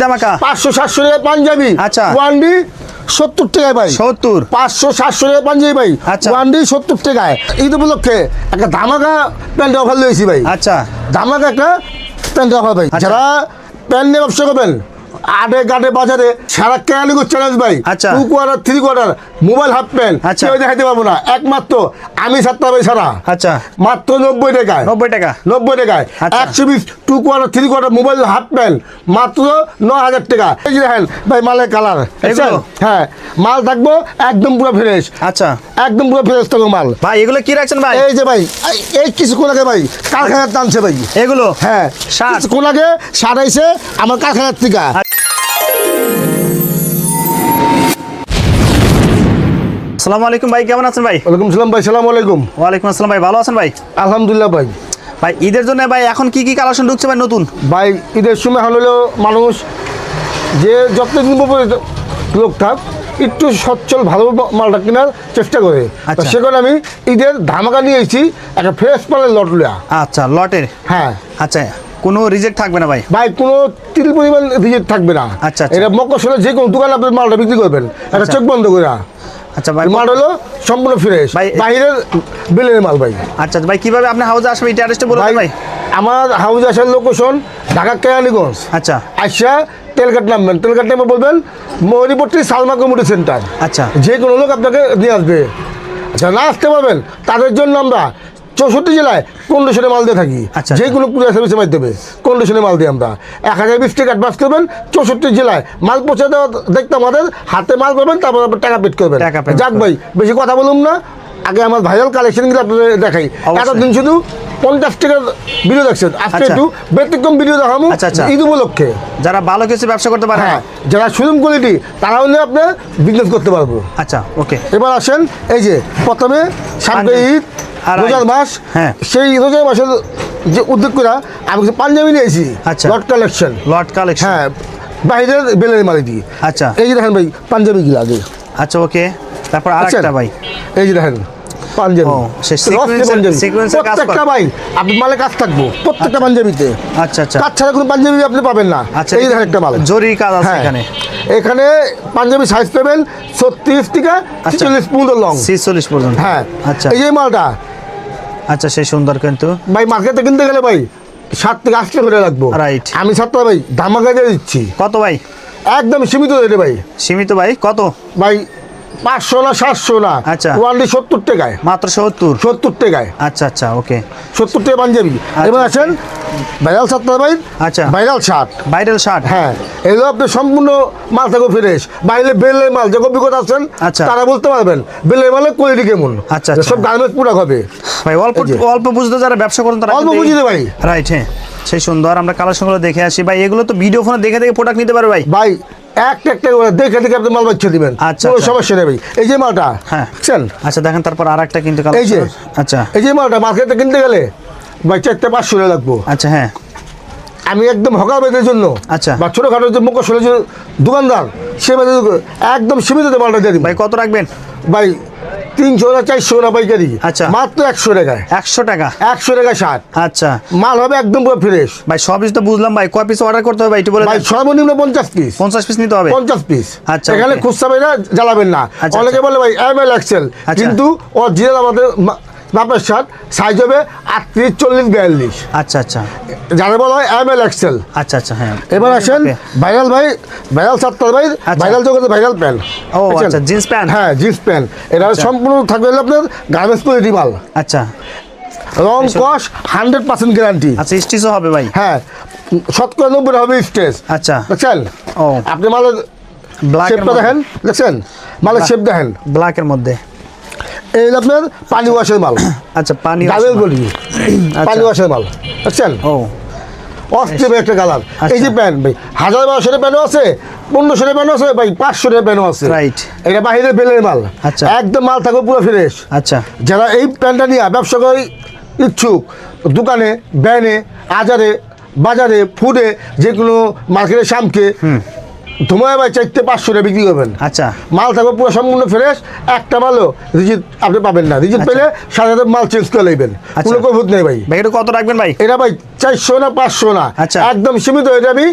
ধামাকা 500-700 টাকা পাঞ্জাবি। আচ্ছা। ওয়ান্ডি 70 টাকায় ভাই। 70 500-700 টাকা পাঞ্জাবি ভাই। আচ্ছা। ওয়ান্ডি 70 টাকায়। ঈদ উপলক্ষে একটা ধামাকা প্যান্ট অফার লইছি ভাই। আচ্ছা ধামাকা একটা প্যান্ট অফার ভাই। আচ্ছা। যারা প্যান্ট নিয়ে ব্যবসা করবেন আটে গাটে বাজারে সারা কেরানিগঞ্জ চ্যালেঞ্জ ভাই। আচ্ছা। 2 quarter 3 quarter mobile half pant আচ্ছা। কেউ দেখাইতে পারবো না, একমাত্র আমি সাতটা ভাই সারা। আচ্ছা মাত্র 90 টাকায়। 90 টাকা 90 টাকায়। আচ্ছা। 120 2 quarter 3 quarter mobile half pant মাত্র 9000 টাকা। এই যে দেখেন ভাই মালের কালার। এগুলো? হ্যাঁ মাল থাকবো একদম পুরো ফ্রেশ। আচ্ছা একদম পুরো ফ্রেশ থাকবে মাল। ভাই এগুলো কি রাখছেন ভাই? এই যে ভাই এই কিছুক্ষণ আগে ভাই কারখানার টানছে ভাই। এগুলো হ্যাঁ শার্ট। কিছুক্ষণ আগে শার্ট আইছে আমার কারখানার থেকে। আসসালামু আলাইকুম ভাই, কেমন আছেন ভাই? ওয়ালাইকুম সালাম ভাই। সালাম আলাইকুম। ওয়ালাইকুম আসসালাম ভাই, ভালো আছেন ভাই? আলহামদুলিল্লাহ ভাই। ভাই ঈদের জন্য ভাই এখন কি কি কালেকশন ঢুকছে ভাই নতুন? ভাই ঈদের সময় হলো মানুষ যে যত নিব লোক থাক একটু সচ্ছল ভালো মালটা কেনার চেষ্টা করে। আচ্ছা। সে কারণে আমি ঈদের ধামাকা নিয়ে এসেছি একটা ফ্রেশ মালের লট লিয়া। আচ্ছা লটের। হ্যাঁ আচ্ছা কোনো রিজেক্ট থাকবে না ভাই? ভাই কোনো তিল পরিমাণ রিজেক্ট থাকবে না। আচ্ছা, আচ্ছা। এটা মকসলে যে কোনো দোকানে আপনি মালটা বিক্রি করবেন একটা আচ্ছা। চোখ বন্ধ করে। আচ্ছা ভাই মাল হলো সম্পূর্ণ ফ্রেশ ভাই, বাইরের বিলের মাল ভাই। আচ্ছা ভাই কিভাবে আপনি হাউসে আসবে এটা অ্যাড্রেসটা বলে দেন ভাই। আমার হাউস আসার লোকেশন ঢাকা কেরানীগঞ্জ। আচ্ছা আইসা তেলঘাট নামবেন, তেলঘাট নামে বলবেন মহরিপট্টি সালমা কমিউনিটি সেন্টার। আচ্ছা যে কোনো লোক আপনাকে নিয়ে আসবে। আচ্ছা না আসতে পারবেন তাদের জন্য আমরা 64 জেলায় কন্ডিশনে মাল দিয়ে থাকি। আচ্ছা, যে কোনো কুরিয়ার সার্ভিসের মাধ্যমে কন্ডিশনে মাল দিই আমরা। 1020 টাকা অ্যাডভান্স করবেন, 64 জেলায় মাল পৌঁছে দেওয়া দেখতে আমাদের হাতে মাল পাবেন, তারপর আপনার টাকা পেড করবেন। টাকা pay যাক ভাই বেশি কথা বলুন না, আগে আমার ভাইরাল কালেকশনগুলো আপনাদের দেখাই। অবশ্যই। এতদিন শুধু 50 টাকার ভিডিও দেখছেন, আজকে আচ্ছা। একটু ব্যতিক্রম ভিডিও দেখাবো আচ্ছা, আচ্ছা। ঈদ উপলক্ষে। যারা ভালো কিছু ব্যবসা করতে পারে। হ্যাঁ যারা শোরুম কোয়ালিটি তারা হলে আপনার বিজনেস করতে পারবো। আচ্ছা ওকে। এবার আসেন এই যে প্রথমে সামনে ঈদ আর রোজার মাস। হ্যাঁ। সেই রোজার মাসের যে উদ্যোগ করে আমি কিছু পাঞ্জাবি নিয়েছি। আচ্ছা। লট কালেকশন। লট কালেকশন। হ্যাঁ বাইরের বেলের মালি দিই। আচ্ছা এই যে দেখেন ভাই পাঞ্জাবি গিলা আগে। আচ্ছা ওকে, তারপর আরেকটা ভাই। এই যে দেখেন পাঞ্জাবি। ও, সে রস্তে পাঞ্জাবি। সিকোয়েন্সের কাজ প্রত্যেকটা ভাই আপনি মালে কাজ থাকবো প্রত্যেকটা পাঞ্জাবিতে। আচ্ছা আচ্ছা কাজ ছাড়া কোনো পাঞ্জাবি আপনি পাবেন না। আচ্ছা এই দেখেন একটা মাল জরি কাজ আছে হ্যাঁ। এখানে। এখানে পাঞ্জাবি সাইজ পাবেন 36 থেকে 46 পর্যন্ত লং। 46 পর্যন্ত। হ্যাঁ আচ্ছা এই যে মালটা আচ্ছা সেই সুন্দর কিন্তু ভাই মার্কেটে কিনতে গেলে ভাই 7 থেকে 8 টাকা করে লাগবো। Right. আমি 7 টাকা ভাই ধামাকা দিয়ে দিচ্ছি কত ভাই? একদম সীমিত রেটে ভাই। সীমিত ভাই কত? ভাই 500 না 700 না। আচ্ছা। ওয়ানলি 70 টাকায়। মাত্র 70। 70 টাকায়। আচ্ছা আচ্ছা ওকে। 70 টাকা পাঞ্জাবি। এবার আসেন ভাইরাল শার্ট ভাই। আচ্ছা ভাইরাল শার্ট। Viral shirt. হ্যাঁ এগুলো আপনি সম্পূর্ণ মাল থাকবে ফ্রেশ। বাইরে বেলের মাল যে অভিজ্ঞতা আছেন আচ্ছা। তারা বলতে পারবেন বেলের মালের কোয়ালিটি কেমন। আচ্ছা, আচ্ছা। সব গার্মেন্টস প্রোডাক্ট হবে ভাই অল্প এই যে। অল্প বুঝতে যারা ব্যবসা করেন তারা অল্প কিন্তু এই- বুঝিতে ভাই। রাইট হ্যাঁ সেই সুন্দর। আমরা কালেকশনগুলো দেখে আসি ভাই। এগুলো তো ভিডিও ফোনে দেখে দেখে প্রোডাক্ট নিতে পারবে ভাই। ভাই একটা করে দেখে দেখে আপনি মাল বাচ্চা দিবেন। আচ্ছা, কোনো আচ্ছা। সমস্যা নেই ভাই। এই যে মালটা হ্যাঁ। বুঝছেন? আচ্ছা দেখেন তারপর আরেকটা কিন্তু এই যে। কালেকশন। আচ্ছা এই যে মালটা মার্কেটে কিনতে গেলে ভাই 4-500 টাকা লাগবো। আচ্ছা হ্যাঁ আমি একদম হকা বেদের জন্য আচ্ছা। বা ছোটখাটো যে মুখোশের যে দোকানদার সে বেদের একদম সীমিত মালটা দিয়ে দিন ভাই কত রাখবেন? ভাই 300 না 400 না পাইকারি। আচ্ছা। মাত্র 100 টাকায়। 100 টাকা। 100 টাকা শার্ট আচ্ছা মাল হবে একদম পুরো ফ্রেশ। ভাই সব কিছু তো বুঝলাম ভাই, কয় পিস অর্ডার করতে হবে ভাই একটু বলে ভাই দেন। সর্বনিম্ন 50 পিস। 50 পিস নিতে হবে। 50 পিস। আচ্ছা, এখানে okay. খুচরা বাইরা জ্বালাবেন না। আচ্ছা, অনেকে আচ্ছা। বলে ভাই ML এক্সেল আচ্ছা। কিন্তু অরিজিনাল আমাদের বাপের শার্ট সাইজ হবে 38, 40, 42। আচ্ছা আচ্ছা যারা বলা হয় ML এক্সেল। আচ্ছা আচ্ছা হ্যাঁ এবার আসেন Okay. ভাইরাল ভাই ভাইরাল সাত্তার ভাই আচ্ছা। ভাইরাল জগতে ভাইরাল প্যান্ট। ও আচ্ছা জিন্স প্যান্ট। হ্যাঁ জিন্স প্যান্ট। এটা আচ্ছা। সম্পূর্ণ থাকবে হলো আপনার গার্মেন্টস কোয়ালিটি মাল। আচ্ছা রং কস 100% গ্যারান্টি। আচ্ছা স্টিচও হবে ভাই। হ্যাঁ 90% হবে স্টেজ। আচ্ছা দেখছেন? ও আপনি মালের ব্ল্যাক শেপটা দেখেন, দেখছেন মালের শেপ দেখেন। ব্ল্যাকের মধ্যে। এই হলো আপনার পানি ওয়াশের মাল। আচ্ছা পানি গালের বলি আচ্ছা। পানি ওয়াশের মাল দেখছেন? ও অস্থির একটা কালার। আচ্ছা। এই যে প্যান্ট ভাই 1000-1200 প্যান্টও আছে, 1500 প্যান্টও আছে ভাই, 500 প্যান্টও আছে। Right. এটা বাহিরের বেলের মাল। আচ্ছা। একদম মাল থাকবে পুরো ফ্রেশ। আচ্ছা যারা এই প্যান্টটা নিয়ে ব্যবসা করে ইচ্ছুক দোকানে ভ্যানে আজারে বাজারে ফুডে যে কোনো মার্কেটের সামকে ধুমায় ভাই 400-500 টাকা বিক্রি করবেন। আচ্ছা মাল থাকবে পুরো সম্পূর্ণ ফ্রেশ। একটা মালও রিজিট আপনি পাবেন না। রিজিট পেলে সাথে মাল চেঞ্জ করে নেবেন। আচ্ছা। কোনো কৈফিয়ত নেই ভাই। ভাই এটা কত রাখবেন ভাই? এটা ভাই 400 না 500 না আচ্ছা। একদম সীমিত। এটা আমি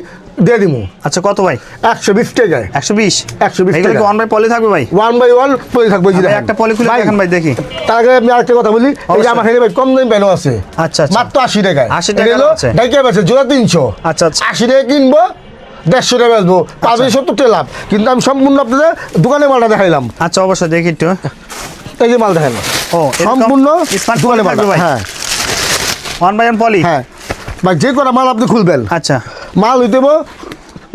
দিয়ে দিব। আচ্ছা কত ভাই? 120 টাকায়। 120? 120 এগুলো কি টাকা। ওয়ান বাই পলি থাকবে ভাই? 1/1 পলি থাকবে। ভাই, একটা পলি খুলে দেখেন ভাই দেখি। তার আগে আমি আরেকটা কথা বলি, এই যে অবশ্যই। আমার এখানে ভাই কম দামি প্যানও আছে। আচ্ছা আচ্ছা। মাত্র 80 টাকায়। 80 টাকা এগুলো আছে। ডাইকে বেচে জোড়া 300। আচ্ছা আচ্ছা। 80 টাকা কিনবো, 150 টাকা বেচবো, 70 টাকা লাভ। কিন্তু আমি সম্পূর্ণ আপনাদের দোকানে মালটা দেখাইলাম। আচ্ছা অবশ্যই দেখি একটু। এই যে মাল দেখেন, ও সম্পূর্ণ স্মার্ট দোকানে মাল। ভাই? হ্যাঁ ওয়ান বাই ওয়ান পলি? হ্যাঁ ভাই, যে কটা মাল আপনি খুলবেন আচ্ছা মাল হইতে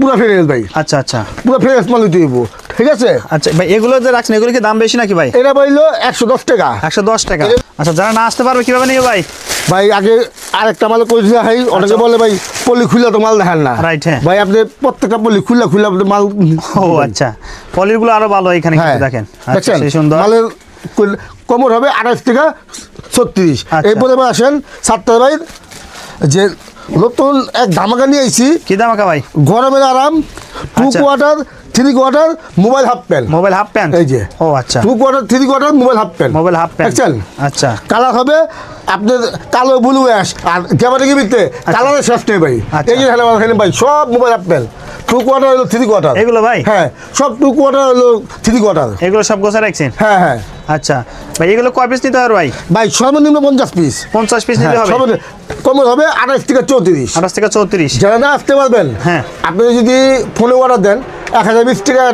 পুরো ফ্রেশ ভাই, আচ্ছা আচ্ছা পুরো ফ্রেশ মাল হইতে হইব। ঠিক আছে আচ্ছা ভাই, এগুলো যে রাখছেন এগুলো কি দাম বেশি নাকি ভাই? এটা পাইলো 110 টাকা। 110 টাকা। আচ্ছা, যারা না আসতে পারবে কিভাবে নিবে ভাই? ভাই আগে আরেকটা মাল করে দিতে হয়, অনেকে বলে ভাই পলি খুলে তো মাল দেখেন না। রাইট, হ্যাঁ। ভাই আপনি প্রত্যেকটা পলি খুলে আপনি মাল। ও আচ্ছা, পলির গুলো আরো ভালো এখানে কিন্তু দেখেন। আচ্ছা, দেখছেন সেই সুন্দর। মালের কমর হবে 28 টাকা 36। আচ্ছা। এরপরে আসেন সাতটা ভাই, যে নতুন এক ধামাকা নিয়ে আইছি। কি ধামাকা ভাই? গরমের আরাম, 2 আচ্ছা। Quarter 3 quarter mobile half pant. Mobile half pant? এই যে ও আচ্ছা, 2 quarter 3 quarter mobile half pant. Mobile half pant. দেখছেন? আচ্ছা কালার হবে আপনার কালো ব্লু অ্যাশ, আর ক্যামেরা গিমিতে কালারের শেষ নেই ভাই। আচ্ছা। এই যে হেলেন ভাই, সব মোবাইল হাফ প্যান্ট। 2 কোয়ার্টার হলো 3 কোয়ার্টার। এগুলো ভাই? হ্যাঁ, সব 2 কোয়ার্টার হলো 3 কোয়ার্টার। এগুলো সব গোছা রাখছেন? হ্যাঁ হ্যাঁ আচ্ছা ভাই, এগুলো কয় পিস নিতে হবে ভাই? ভাই সর্বনিম্ন 50 পিস। 50 পিস নিতে হবে? কমন হবে 28 থেকে 34। 28 থেকে 34? যারা না আসতে পারবেন, হ্যাঁ। আপনি যদি ফোনে অর্ডার দেন 1020 টাকা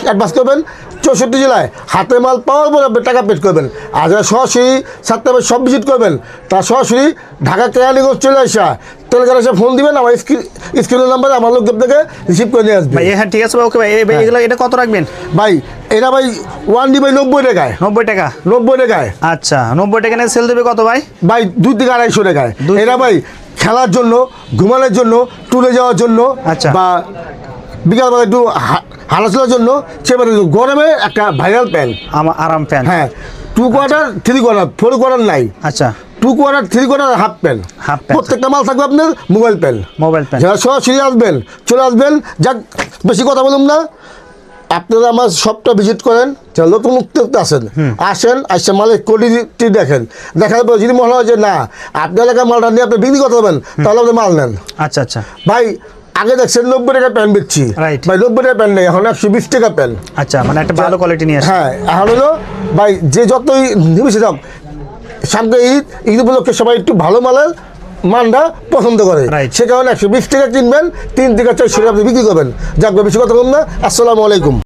অ্যাডভান্স করবেন, 64 জেলায় হাতে মাল পাওয়ার পর আপনি টাকা পেড করবেন। আর যারা সরাসরি সাতটা সব ভিজিট করবেন, তারা সরাসরি ঢাকা কেরানীগঞ্জ চলে আসা তেলেঙ্গানা এসে ফোন দিবেন, আমার স্ক্রিনের নাম্বারে আমার লোক আপনাকে রিসিভ করে নিয়ে আসবে। ভাই হ্যাঁ ঠিক আছে ভাই, ওকে ভাই। ভাই এগুলো এটা কত রাখবেন ভাই এটা ভাই 1D ভাই 90 টাকায়। 90 টাকা? 90 টাকায়। আচ্ছা, 90 টাকা নিয়ে সেল দেবে কত ভাই? ভাই 2 থেকে 250 টাকায়। এটা ভাই খেলার জন্য, ঘুমানোর জন্য, ট্যুরে যাওয়ার জন্য, আচ্ছা। বা বিকালবেলা একটু হাঁটাচলার জন্য, সেবারে গরমে একটা ভাইরাল প্যান্ট। আমার আরাম প্যান্ট। হ্যাঁ, 2 কোয়ার্টার 3 কোয়ার্টার 4 কোয়ার্টার নাই। আচ্ছা, 2 quarter 3 quarter half pant. Half pant. প্রত্যেকটা মাল থাকবে আপনার মোবাইল প্যান্ট। Mobile pant. যারা সরাসরি আসবেন চলে আসবেন। যাক বেশি কথা বলুন না, আপনারা আমার শপটা ভিজিট করেন, যারা নতুন উদ্যোক্তা আসেন, আসেন মালের কোয়ালিটি দেখেন, দেখার পর যদি মনে হয় যে না আপনার এলাকার মালটা নিয়ে আপনি বিক্রি করতে পারবেন, তাহলে আপনি মাল নেন। আচ্ছা আচ্ছা ভাই আগে দেখছেন 90 টাকা প্যান্ট বেচছি, Right. ভাই 90 টাকা প্যান্ট নেই, এখন 120 টাকা প্যান্ট। আচ্ছা, মানে একটা ভালো কোয়ালিটি নিয়ে আসে। হ্যাঁ, এখন হলো ভাই যে যতই নিবেশে যাক, সামনে ঈদ উপলক্ষে সবাই একটু ভালো মালের মানটা পছন্দ করে। Right. সে কারণে 120 টাকা কিনবেন, 3 থেকে 400 টাকা আপনি বিক্রি করবেন। যাক বেশি কথা বলুন না। আসসালামু আলাইকুম।